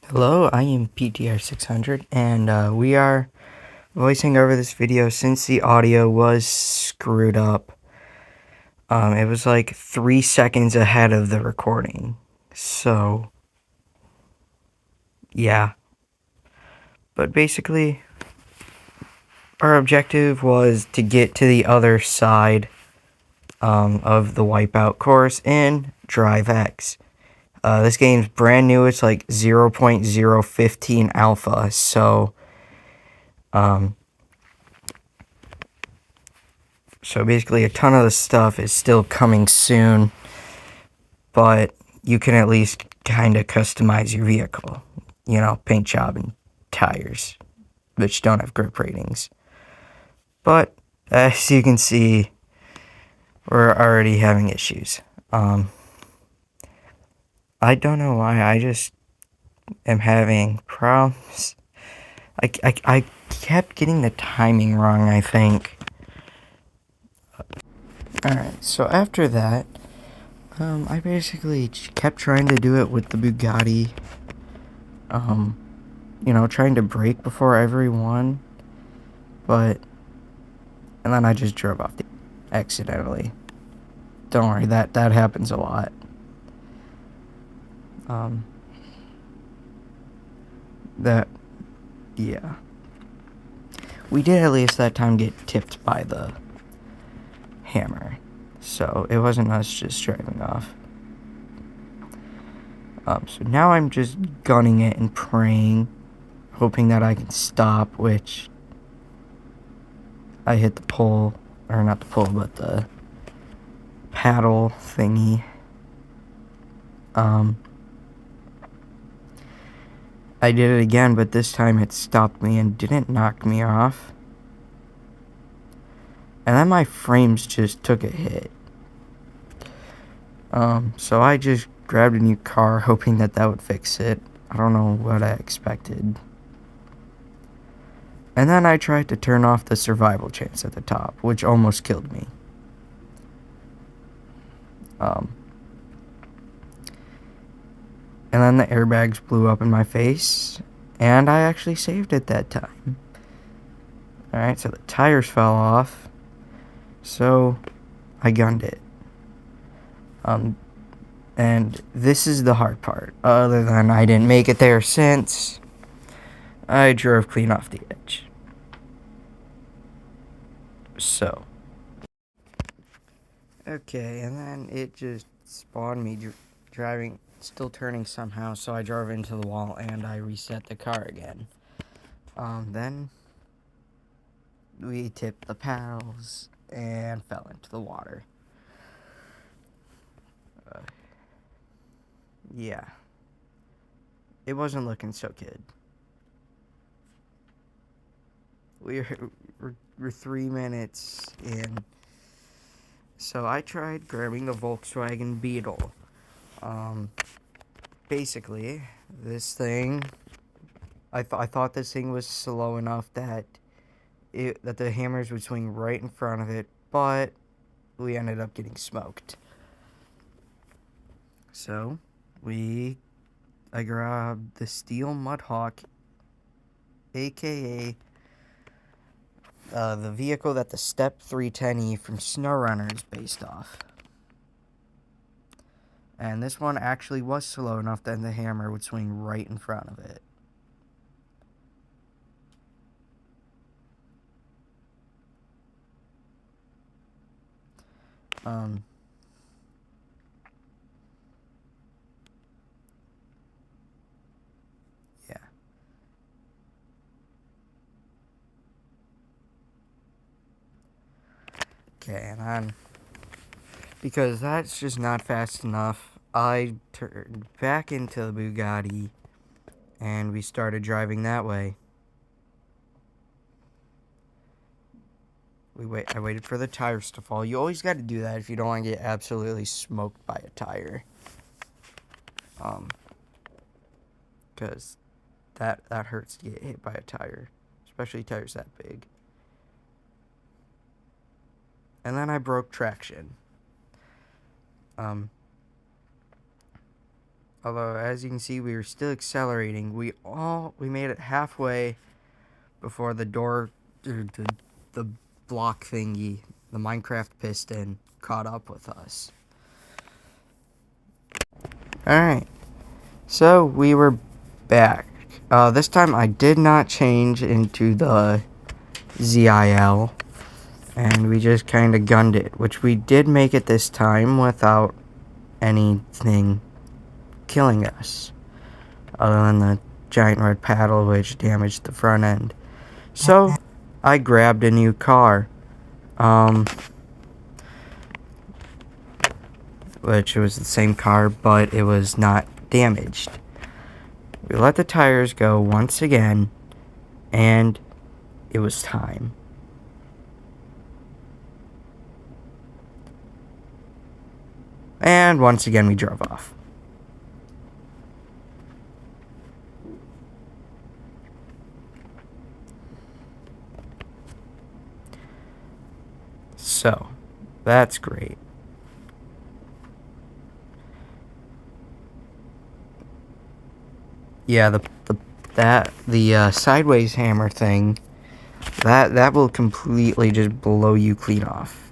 Hello, I am PTR600, and we are voicing over this video since the audio was screwed up. It was like 3 seconds ahead of the recording. So, yeah. But basically, our objective was to get to the other side of the Wipeout course in DriveX. This game's brand new. It's like 0.015 alpha, so basically a ton of the stuff is still coming soon, but you can at least kind of customize your vehicle. You know, paint job and tires, which don't have grip ratings. But as you can see, we're already having issues. I don't know why, I just am having problems. I kept getting the timing wrong, I think. Alright, so after that, I basically kept trying to do it with the Bugatti. You know, trying to brake before everyone, and then I just drove off accidentally. Don't worry, that happens a lot. Yeah. We did at least that time get tipped by the hammer, so it wasn't us just driving off. So now I'm just gunning it and praying, hoping that I can stop, which I hit the pole, or not the pole, but the paddle thingy. I did it again, but this time it stopped me and didn't knock me off. And then my frames just took a hit. So I just grabbed a new car, hoping that would fix it. I don't know what I expected. And then I tried to turn off the survival chance at the top, which almost killed me. And then the airbags blew up in my face, and I actually saved it that time. Alright, so the tires fell off, so I gunned it. And this is the hard part. Other than I didn't make it there since, I drove clean off the edge. So. Okay, and then it just spawned me driving, still turning somehow, so I drove into the wall and I reset the car again. Then we tipped the paddles and fell into the water. Yeah. It wasn't looking so good. We're 3 minutes in. So I tried grabbing the Volkswagen Beetle. Basically, this thing, I thought this thing was slow enough that the hammers would swing right in front of it, but we ended up getting smoked. So, I grabbed the Steel Mudhawk, aka the vehicle that the Step 310E from SnowRunner is based off. And this one actually was slow enough that the hammer would swing right in front of it. Yeah. Okay, and then, because that's just not fast enough, I turned back into the Bugatti, and we started driving that way. I waited for the tires to fall. You always got to do that if you don't want to get absolutely smoked by a tire. Because that hurts to get hit by a tire, especially tires that big. And then I broke traction. Although, as you can see, we were still accelerating. We made it halfway before the door, the block thingy, the Minecraft piston, caught up with us. Alright, so we were back. This time I did not change into the ZIL, and we just kind of gunned it, which we did make it this time without anything killing us, other than the giant red paddle, which damaged the front end. So I grabbed a new car, which was the same car, but it was not damaged. We let the tires go once again, and it was time. And once again we drove off. So, that's great. Yeah, the sideways hammer thing, that will completely just blow you clean off,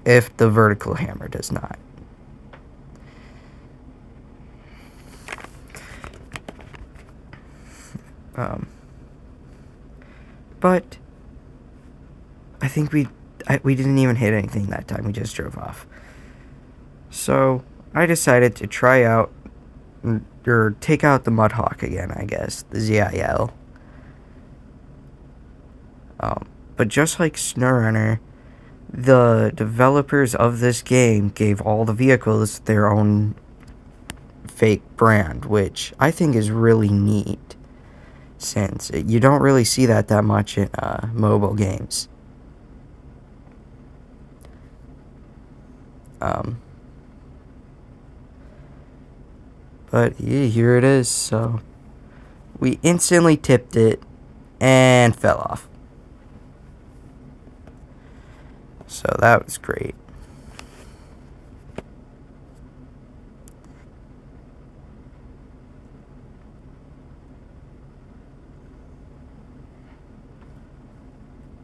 if the vertical hammer does not. But I think we didn't even hit anything that time. We just drove off. So I decided to try out, or take out the Mudhawk again, I guess, the ZIL. But just like SnowRunner, the developers of this game gave all the vehicles their own fake brand, which I think is really neat, since you don't really see that much in mobile games. But yeah, here it is. So we instantly tipped it and fell off. So that was great.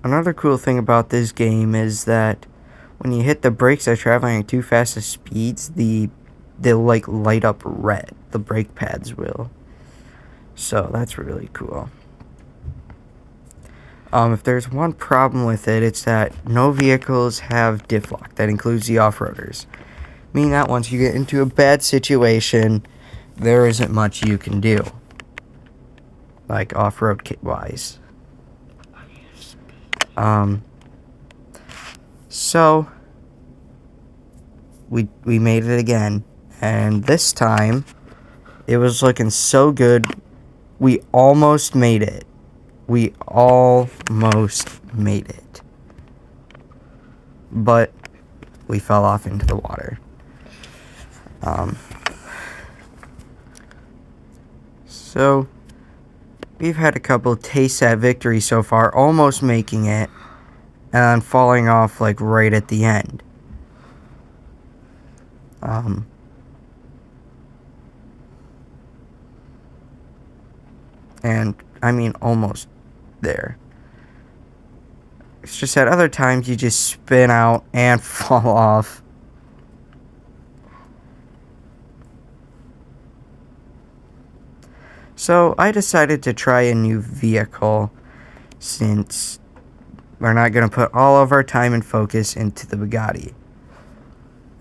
Another cool thing about this game is that when you hit the brakes at traveling at too fast of speeds, they'll like light up red. The brake pads will. So that's really cool. If there's one problem with it, it's that no vehicles have diff lock. That includes the off-roaders. Meaning that once you get into a bad situation, there isn't much you can do, like off-road kit wise. So we made it again, and this time it was looking so good. We almost made it. We almost made it. But we fell off into the water. So we've had a couple tastes at victory so far, almost making it, and falling off like right at the end. And I mean almost there. It's just at other times you just spin out and fall off. So I decided to try a new vehicle, since we're not going to put all of our time and focus into the Bugatti.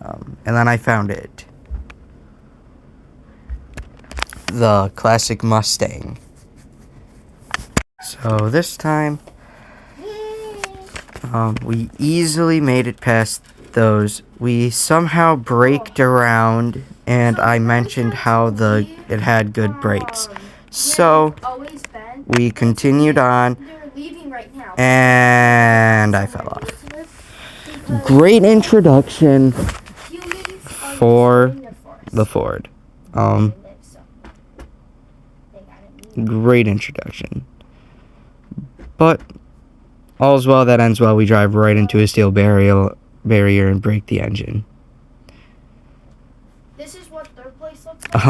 And then I found it. The classic Mustang. So this time, we easily made it past those. We somehow braked around, and I mentioned how it had good brakes. So we continued on, and I fell off. Great introduction for the Ford. Great introduction. But all's well that ends well. We drive right into a steel barrier and break the engine. This is what their place looks like.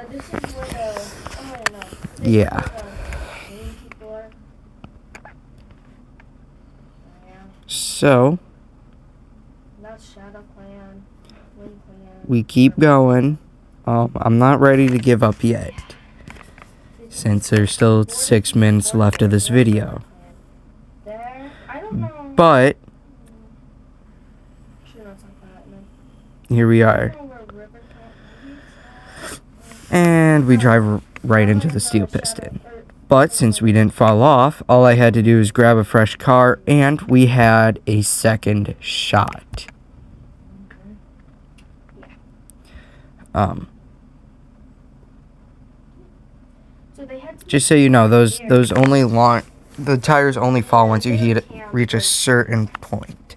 This is where the, oh, I don't know. This Yeah. is where the main people are. Yeah. So, That's Shadow Clan, Wind Clan. we keep going. I'm not ready to give up yet, since there's still 6 minutes left of this video. There, I don't know. But, Should not talk about it, man. here we I are. don't know where River Camp, maybe it's And we drive right into the steel piston. But since we didn't fall off, all I had to do was grab a fresh car, and we had a second shot. So they had to Just so you know, those only the tires only fall once you reach a certain point,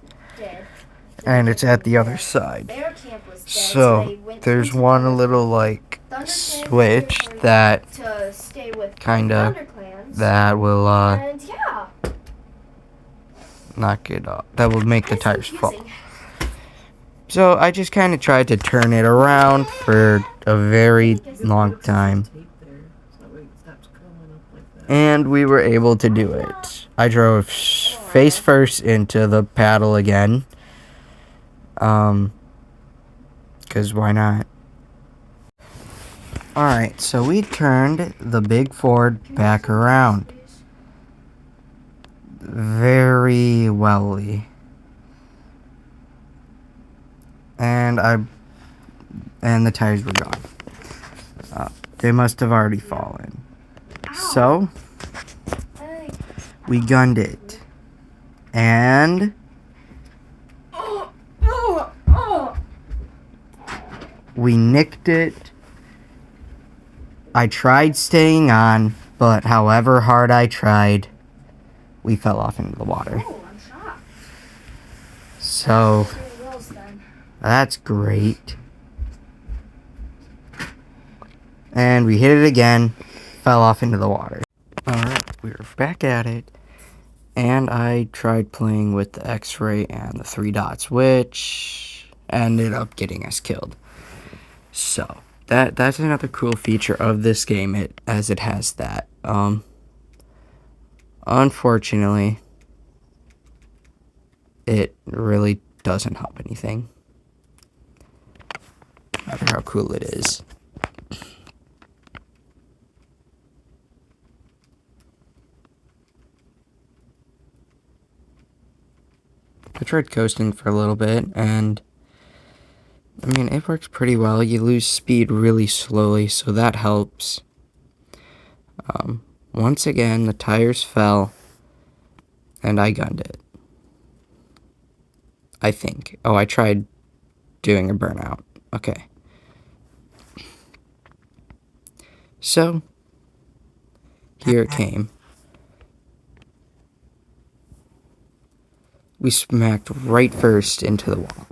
and it's at the other side. Their camp was dead, So they went there's into one little like Thunder Clan switch that to stay with kinda Thunder Clans, that will and yeah, knock it off. That will make the it's tires fall. confusing. So I just kind of tried to turn it around for a very long time. And we were able to do it. I drove face first into the paddle again. 'Cause why not? Alright, so we turned the big Ford back around. Very welly. And the tires were gone. They must have already fallen. So, we gunned it. And we nicked it. I tried staying on, but however hard I tried, we fell off into the water. So, that's great. And we hit it again, fell off into the water. Alright, we're back at it. And I tried playing with the X-ray and the 3 dots, which ended up getting us killed. So, that's another cool feature of this game, as it has that. Unfortunately, it really doesn't help anything. No matter how cool it is. I tried coasting for a little bit, and I mean, it works pretty well. You lose speed really slowly, so that helps. Once again, the tires fell, and I gunned it. I think. Oh, I tried doing a burnout. Okay. So, here it came. We smacked right first into the wall.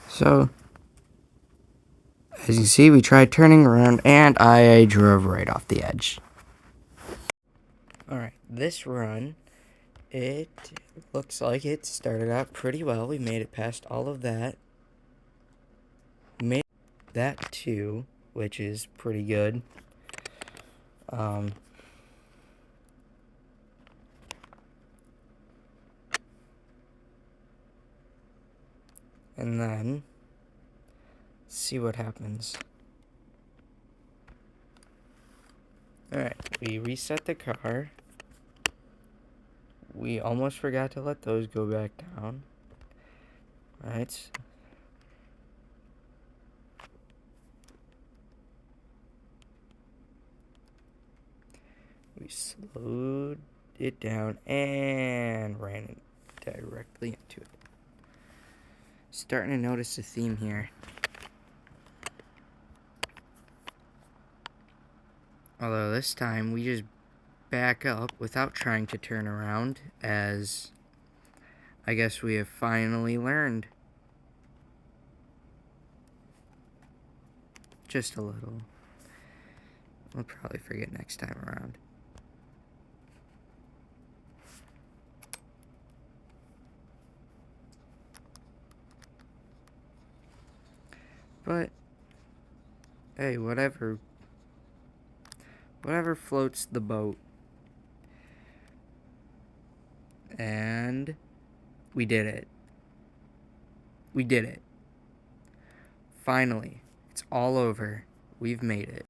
So, as you see, we tried turning around, and I drove right off the edge. Alright, this run, it looks like it started out pretty well. We made it past all of that. Made that too, which is pretty good. And then, see what happens. Alright, we reset the car. We almost forgot to let those go back down. Alright. We slowed it down and ran it directly into it. Starting to notice a theme here. Although this time we just back up without trying to turn around, as I guess we have finally learned. Just a little. We'll probably forget next time around. But hey, whatever floats the boat. And we did it. We did it. Finally, it's all over. We've made it.